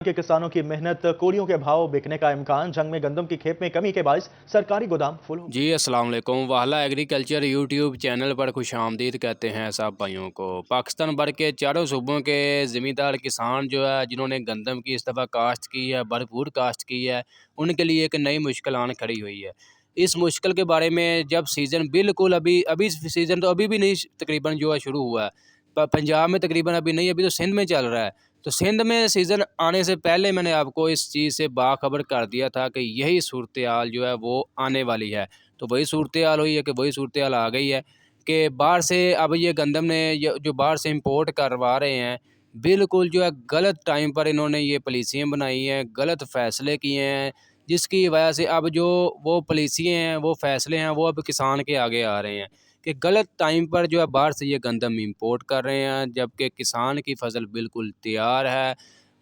के किसानों की मेहनत, कोड़ियों के भाव बिकने का इम्कान, जंग में गंदम की खेप में कमी के बायस सरकारी गोदाम फुल हो। जी अस्सलाम वालेकुम। वाहला एग्रीकल्चर यूट्यूब चैनल पर खुशामदीद कहते हैं सब भाइयों को। पाकिस्तान भर के चारों सूबों के ज़मींदार किसान जो है जिन्होंने गंदम की इस दफ़ा काश्त की है, भरपूर काश्त की है, उनके लिए एक नई मुश्किल आन खड़ी हुई है। इस मुश्किल के बारे में जब सीज़न बिल्कुल अभी अभी सीज़न तो अभी भी नहीं तकरीबन जो है शुरू हुआ है। पंजाब में तकरीबन अभी नहीं, अभी तो सिंध में चल रहा है। तो सिंध में सीज़न आने से पहले मैंने आपको इस चीज़ से बाखबर कर दिया था कि यही सूरत-ए-हाल जो है वो आने वाली है। तो वही सूरत-ए-हाल हुई है कि वही सूरत-ए-हाल आ गई है कि बाहर से अब ये गंदम ने जो बाहर से इम्पोर्ट करवा रहे हैं, बिल्कुल जो है गलत टाइम पर इन्होंने ये पॉलिसियाँ बनाई हैं, गलत फ़ैसले किए हैं, जिसकी वजह से अब जो वो पॉलिसियाँ हैं, वो फ़ैसले हैं, वो अब किसान के आगे आ रहे हैं कि गलत टाइम पर जो है बाहर से ये गंदम इम्पोर्ट कर रहे हैं, जबकि किसान की फ़सल बिल्कुल तैयार है।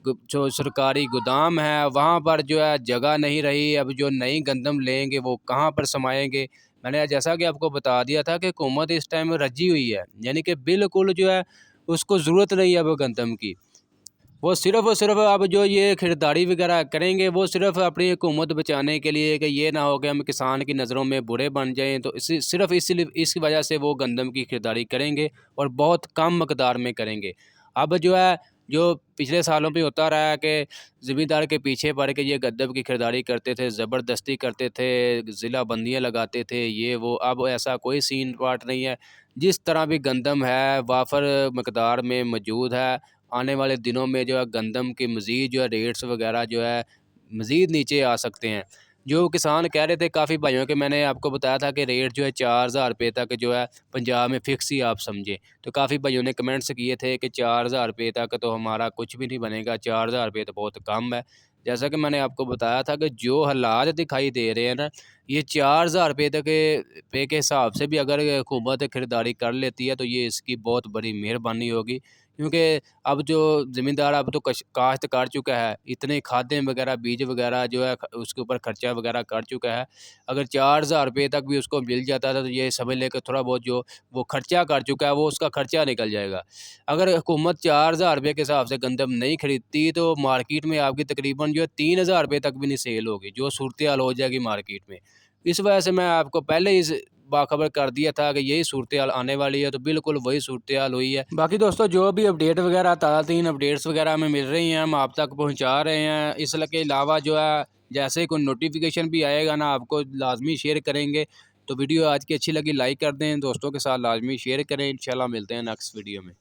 जो सरकारी गोदाम है वहाँ पर जो है जगह नहीं रही। अब जो नई गंदम लेंगे वो कहाँ पर समाएँगे। मैंने जैसा कि आपको बता दिया था कि हुकूमत इस टाइम रजी हुई है, यानी कि बिल्कुल जो है उसको ज़रूरत नहीं है अब गंदम की। वो सिर्फ़ और सिर्फ़ अब जो ये खरीदारी वगैरह करेंगे वो सिर्फ़ अपनी हुकूमत बचाने के लिए कि ये ना हो कि हम किसान की नज़रों में बुरे बन जाएँ, तो इसी सिर्फ़ इसलिए इस वजह से वो गंदम की खरीदारी करेंगे और बहुत कम मकदार में करेंगे। अब जो है जो पिछले सालों में होता रहा है कि ज़मींदार के पीछे पड़ के ये गंदम की खरीदारी करते थे, ज़बरदस्ती करते थे, ज़िला बंदियाँ लगाते थे, ये वो। अब ऐसा कोई सीन पार्ट नहीं है। जिस तरह भी गंदम है वाफ़र मकदार में मौजूद है। आने वाले दिनों में जो है गंदम के मज़ीद जो है रेट्स वग़ैरह जो है मज़ीद नीचे आ सकते हैं। जो किसान कह रहे थे काफ़ी भाइयों के, मैंने आपको बताया था कि रेट जो है 4000 रुपये तक जो है पंजाब में फ़िक्स ही आप समझें। तो काफ़ी भाइयों ने कमेंट्स किए थे कि 4000 रुपये तक तो हमारा कुछ भी नहीं बनेगा, 4000 रुपये तो बहुत कम है। जैसा कि मैंने आपको बताया था कि जो हालात दिखाई दे रहे हैं ना, ये 4000 रुपये तक के हिसाब से भी अगर हुकूमत खरीदारी कर लेती है तो ये इसकी बहुत बड़ी मेहरबानी होगी। क्योंकि अब जो ज़मींदार अब तो काश्त कर चुका है, इतने खादें वगैरह, बीज वगैरह जो है उसके ऊपर खर्चा वगैरह कर चुका है। अगर 4000 रुपये तक भी उसको मिल जाता था तो ये समझ लें कि थोड़ा बहुत जो वो खर्चा कर चुका है वो उसका खर्चा निकल जाएगा। अगर हुकूमत 4000 रुपये के हिसाब से गंदम नहीं खरीदती तो मार्केट में आपकी तकरीबन जो है 3000 रुपये तक भी नहीं सेल होगी, जो सूरत-ए-हाल हो जाएगी मार्केट में। इस वजह से मैं आपको पहले ही बाखबर कर दिया था कि यही सूरत-ए-हाल आने वाली है, तो बिल्कुल वही सूरत-ए-हाल हुई है। बाकी दोस्तों जो भी अपडेट वगैरह ताज़ा-तरीन अपडेट्स वगैरह हमें मिल रही हैं, हम आप तक पहुँचा रहे हैं। इसके अलावा जो है जैसे ही कोई नोटिफ़िकेशन भी आएगा ना, आपको लाज़मी शेयर करेंगे। तो वीडियो आज की अच्छी लगी लाइक कर दें, दोस्तों के साथ लाज़मी शेयर करें। इंशाल्लाह मिलते हैं नेक्स्ट वीडियो में।